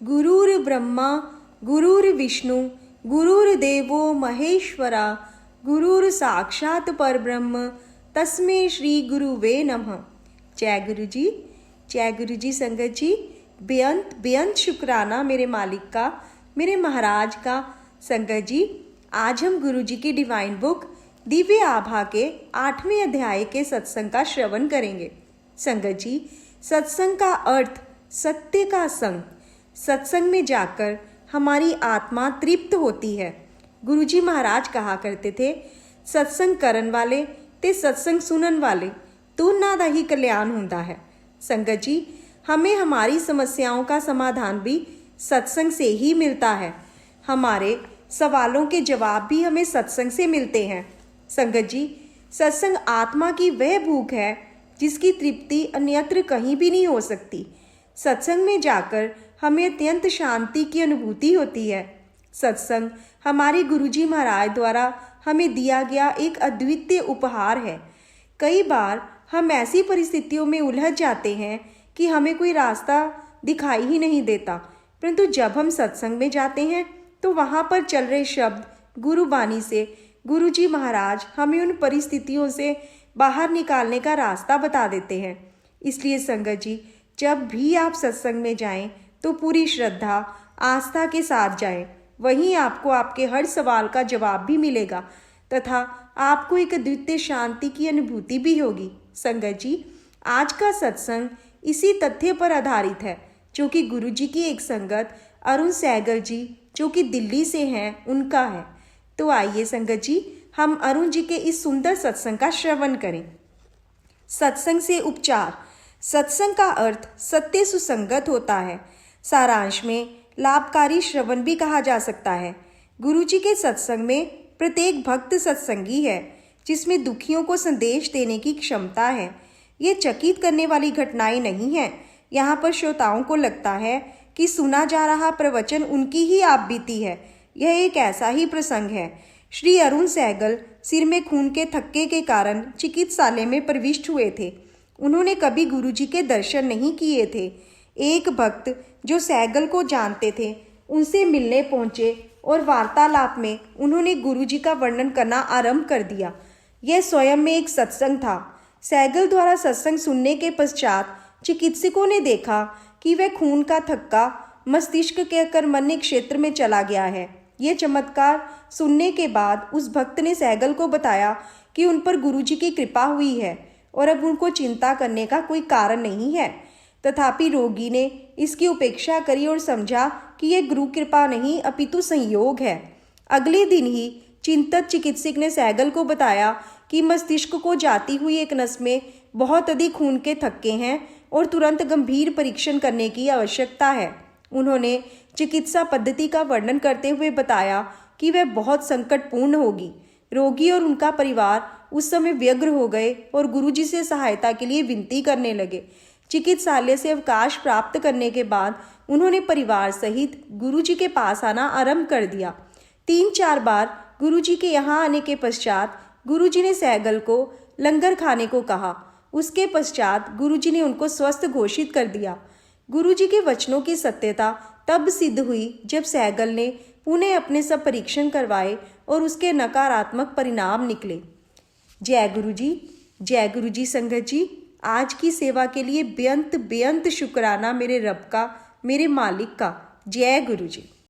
गुरुर्ब्रह्मा गुरुर्विष्णु गुरुर्देवो महेश्वरा गुरुर्साक्षात् परब्रह्म तस्मै श्री गुरुवे नमः। जय गुरु जी संगत जी। बेअंत बेअंत शुक्राना मेरे मालिक का, मेरे महाराज का। संगत जी, आज हम गुरु जी की डिवाइन बुक दिव्य आभा के 8वें अध्याय के सत्संग का श्रवण करेंगे। संगत जी, सत्संग का अर्थ सत्य का संग। सत्संग में जाकर हमारी आत्मा तृप्त होती है। गुरु जी महाराज कहा करते थे, सत्संग करन वाले ते सत्संग सुनन वाले दोनों का ही कल्याण होता है। संगत जी, हमें हमारी समस्याओं का समाधान भी सत्संग से ही मिलता है। हमारे सवालों के जवाब भी हमें सत्संग से मिलते हैं। संगत जी, सत्संग आत्मा की वह भूख है जिसकी तृप्ति अन्यत्र कहीं भी नहीं हो सकती। सत्संग में जाकर हमें अत्यंत शांति की अनुभूति होती है। सत्संग हमारे गुरुजी महाराज द्वारा हमें दिया गया एक अद्वितीय उपहार है। कई बार हम ऐसी परिस्थितियों में उलझ जाते हैं कि हमें कोई रास्ता दिखाई ही नहीं देता, परंतु जब हम सत्संग में जाते हैं तो वहाँ पर चल रहे शब्द गुरुबानी से गुरुजी महाराज हमें उन परिस्थितियों से बाहर निकालने का रास्ता बता देते हैं। इसलिए संगत जी, जब भी आप सत्संग में जाएं तो पूरी श्रद्धा आस्था के साथ जाएं। वहीं आपको आपके हर सवाल का जवाब भी मिलेगा तथा आपको एक अद्वितीय शांति की अनुभूति भी होगी। संगत जी, आज का सत्संग इसी तथ्य पर आधारित है जो कि गुरु जी की एक संगत अरुण सहगल जी जो कि दिल्ली से हैं उनका है। तो आइए संगत जी, हम अरुण जी के इस सुंदर सत्संग का श्रवण करें। सत्संग से उपचार। सत्संग का अर्थ सत्य सुसंगत होता है। सारांश में लाभकारी श्रवण भी कहा जा सकता है। गुरु जी के सत्संग में प्रत्येक भक्त सत्संगी है जिसमें दुखियों को संदेश देने की क्षमता है। ये चकित करने वाली घटनाएं नहीं है। यहाँ पर श्रोताओं को लगता है कि सुना जा रहा प्रवचन उनकी ही आप बीती है। यह एक ऐसा ही प्रसंग है। श्री अरुण सहगल सिर में खून के थक्के के कारण चिकित्सालय में प्रविष्ट हुए थे। उन्होंने कभी गुरु जी के दर्शन नहीं किए थे। एक भक्त जो सहगल को जानते थे उनसे मिलने पहुंचे और वार्तालाप में उन्होंने गुरु जी का वर्णन करना आरंभ कर दिया। यह स्वयं में एक सत्संग था। सहगल द्वारा सत्संग सुनने के पश्चात चिकित्सकों ने देखा कि वह खून का थक्का मस्तिष्क के कर्मण्य क्षेत्र में चला गया है। यह चमत्कार सुनने के बाद उस भक्त ने सहगल को बताया कि उन पर गुरु जी की कृपा हुई है और अब उनको चिंता करने का कोई कारण नहीं है। तथापि रोगी ने इसकी उपेक्षा करी और समझा कि यह गुरु कृपा नहीं अपितु संयोग है। अगले दिन ही चिंतित चिकित्सक ने सहगल को बताया कि मस्तिष्क को जाती हुई एक नस में बहुत अधिक खून के थक्के हैं और तुरंत गंभीर परीक्षण करने की आवश्यकता है। उन्होंने चिकित्सा पद्धति का वर्णन करते हुए बताया कि वह बहुत संकटपूर्ण होगी। रोगी और उनका परिवार उस समय व्यग्र हो गए और गुरुजी से सहायता के लिए विनती करने लगे। चिकित्सालय से अवकाश प्राप्त करने के बाद उन्होंने परिवार सहित गुरुजी के पास आना आरंभ कर दिया। 3-4 बार गुरुजी के यहाँ आने के पश्चात गुरुजी ने सहगल को लंगर खाने को कहा। उसके पश्चात गुरुजी ने उनको स्वस्थ घोषित कर दिया। गुरुजी के वचनों की सत्यता तब सिद्ध हुई जब सहगल ने पुनः अपने सब परीक्षण करवाए और उसके नकारात्मक परिणाम निकले। जय गुरु जी संगत जी। आज की सेवा के लिए बेअंत बेअंत शुक्राना मेरे रब का, मेरे मालिक का। जय गुरु जी।